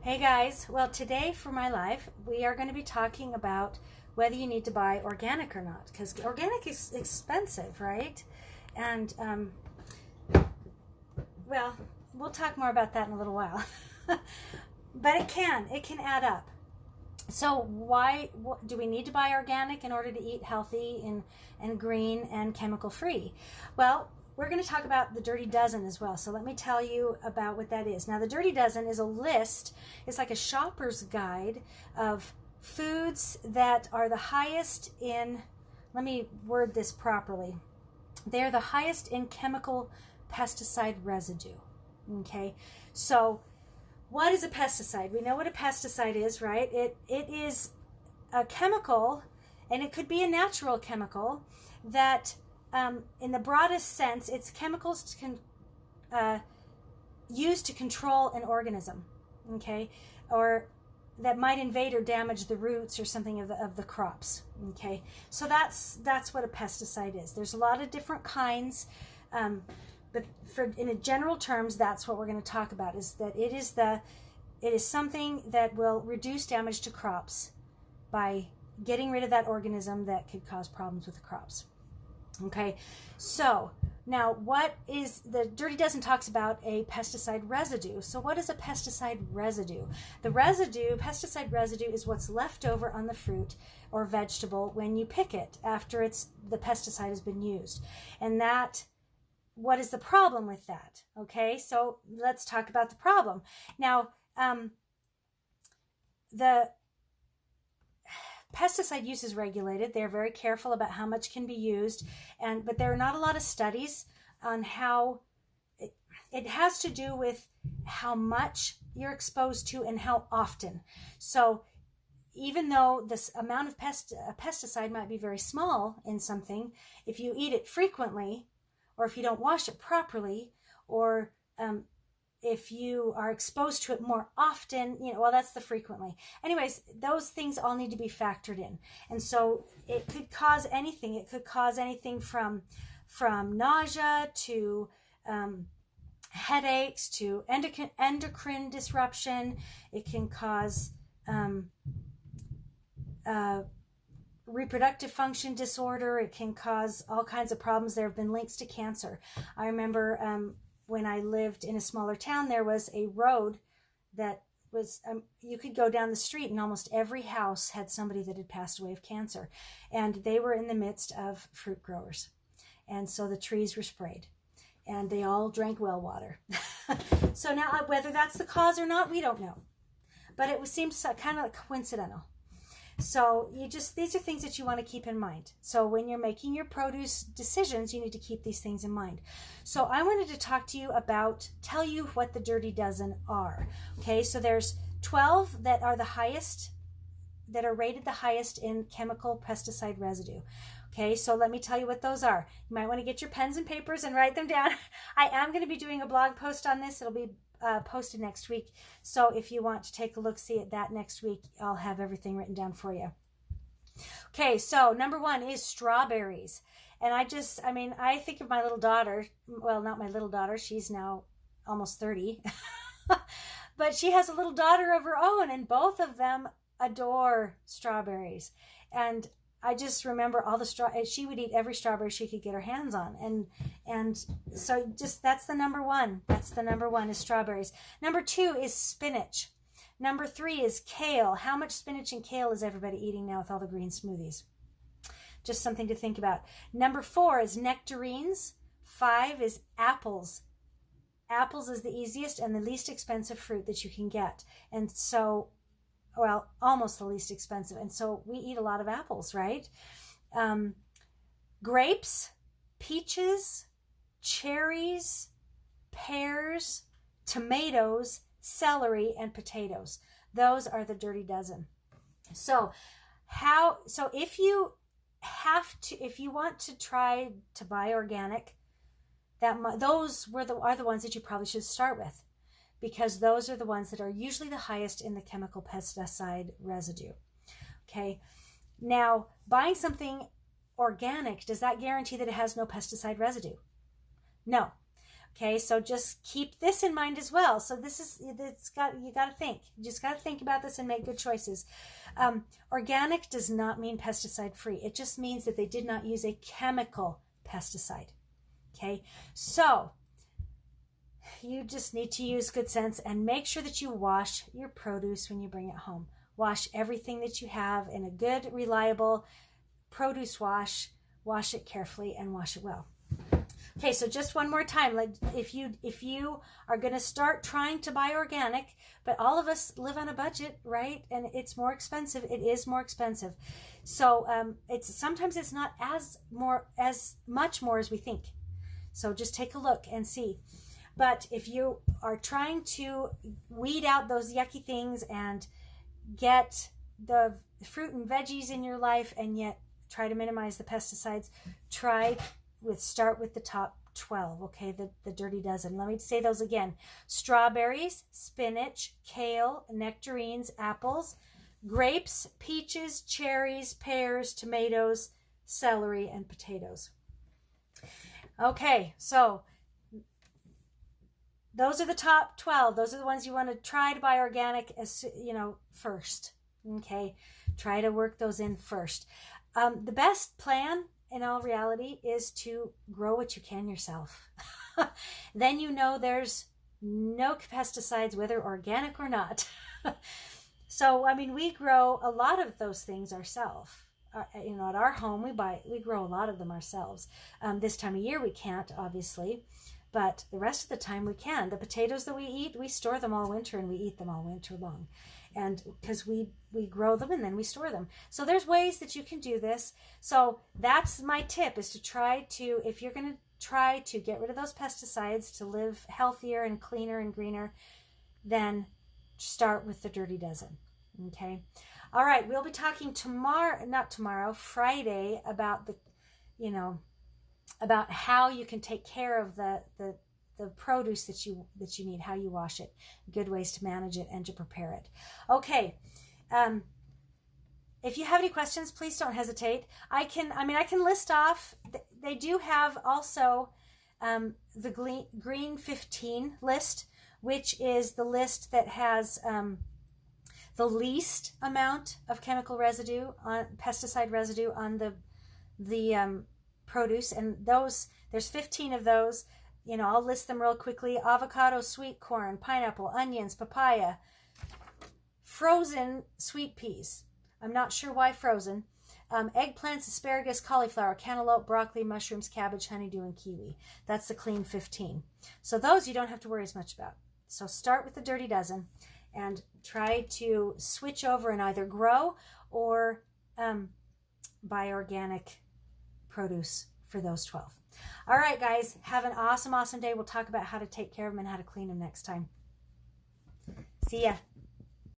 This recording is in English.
Hey guys, well today for my live we are going to be talking about whether you need to buy organic or not, because organic is expensive, right? And well, we'll talk more about that in a little while. But it can add up. So why do we need to buy organic in order to eat healthy and green and chemical free? Well, we're going to talk about the Dirty Dozen as well. So let me tell you about what that is. Now, the Dirty Dozen is a list. It's like a shopper's guide of foods that are the highest in, let me word this properly. They're the highest in chemical pesticide residue. Okay, so what is a pesticide? We know what a pesticide is, right? It is a chemical, and it could be a natural chemical that, in the broadest sense, it's chemicals used to control an organism, okay, or that might invade or damage the roots or something of the crops. Okay, so that's what a pesticide is. There's a lot of different kinds. But in general terms, that's what we're going to talk about, is that it is something that will reduce damage to crops by getting rid of that organism that could cause problems with the crops. Okay, so now what is the Dirty Dozen talks about a pesticide residue. So what is a pesticide residue? Pesticide residue is what's left over on the fruit or vegetable when you pick it after the pesticide has been used. And what is the problem with that? Okay, so let's talk about the problem. Now, the pesticide use is regulated. They're very careful about how much can be used, but there are not a lot of studies on how it has to do with how much you're exposed to and how often. So even though this amount of pesticide might be very small in something, if you eat it frequently, or if you don't wash it properly, or if you are exposed to it more often, well, that's the frequently. Anyways, those things all need to be factored in. And so it could cause anything. It could cause anything from nausea to headaches to endocrine disruption. It can cause reproductive function disorder. It can cause all kinds of problems. There have been links to cancer. I remember when I lived in a smaller town, there was a road that was, you could go down the street and almost every house had somebody that had passed away of cancer. And they were in the midst of fruit growers. And so the trees were sprayed and they all drank well water. So now whether that's the cause or not, we don't know. But it seems kind of coincidental. So these are things that you want to keep in mind. So when you're making your produce decisions, you need to keep these things in mind. So I wanted to tell you what the Dirty Dozen are. Okay, so there's 12 that are the highest, that are rated the highest in chemical pesticide residue. Okay, so let me tell you what those are. You might want to get your pens and papers and write them down. I am going to be doing a blog post on this. It'll be posted next week. So if you want to take a look, see at that next week, I'll have everything written down for you. Okay, so number one is strawberries. And I think of my little daughter. Well, not my little daughter. She's now almost 30. But she has a little daughter of her own, and both of them adore strawberries. And I just remember she would eat every strawberry she could get her hands on. And so that's the number one. That's the number one is strawberries. Number two is spinach. Number three is kale. How much spinach and kale is everybody eating now with all the green smoothies? Just something to think about. Number four is nectarines. 5 is apples. Apples is the easiest and the least expensive fruit that you can get. And so, well, almost the least expensive. And so we eat a lot of apples, right? Grapes, peaches, cherries, pears, tomatoes, celery, and potatoes. Those are the Dirty Dozen. So if you want to try to buy organic, those are the ones that you probably should start with, because those are the ones that are usually the highest in the chemical pesticide residue. Okay, now buying something organic, does that guarantee that it has no pesticide residue? No. Okay, so just keep this in mind as well. So this is, you got to think. You just got to think about this and make good choices. Organic does not mean pesticide free. It just means that they did not use a chemical pesticide. Okay, so you just need to use good sense and make sure that you wash your produce when you bring it home. Wash everything that you have in a good, reliable produce wash. Wash it carefully and wash it well. Okay, so just one more time, like if you are going to start trying to buy organic, but all of us live on a budget, right? And it's more expensive. It is more expensive. So sometimes it's not as much more as we think. So just take a look and see. But if you are trying to weed out those yucky things and get the fruit and veggies in your life and yet try to minimize the pesticides, start with the top 12, okay, the dirty dozen. Let me say those again. Strawberries, spinach, kale, nectarines, apples, grapes, peaches, cherries, pears, tomatoes, celery, and potatoes. Okay, so those are the top 12. Those are the ones you want to try to buy organic first. Okay, try to work those in first. The best plan in all reality is to grow what you can yourself. Then you know there's no pesticides, whether organic or not. So, I mean, we grow a lot of those things ourselves. At our home, we grow a lot of them ourselves. This time of year we can't, obviously, but the rest of the time we can. The potatoes that we eat, we store them all winter and we eat them all winter long. And because we grow them and then we store them. So there's ways that you can do this. So that's my tip, is to try to, if you're going to try to get rid of those pesticides to live healthier and cleaner and greener, then start with the dirty dozen. Okay. All right. We'll be talking Friday about about how you can take care of the produce that you need, how you wash it, good ways to manage it and to prepare it. Okay. If you have any questions, please don't hesitate. I can list off, they do have also the Green 15 list, which is the list that has the least amount of chemical residue, pesticide residue on the produce, and there's 15 of those. I'll list them real quickly. Avocado, sweet corn, pineapple, onions, papaya, frozen sweet peas. I'm not sure why frozen. Eggplants, asparagus, cauliflower, cantaloupe, broccoli, mushrooms, cabbage, honeydew, and kiwi. That's the clean 15. So those you don't have to worry as much about. So start with the dirty dozen and try to switch over and either grow or buy organic produce for those 12. All right, guys, have an awesome, awesome day. We'll talk about how to take care of them and how to clean them next time. See ya.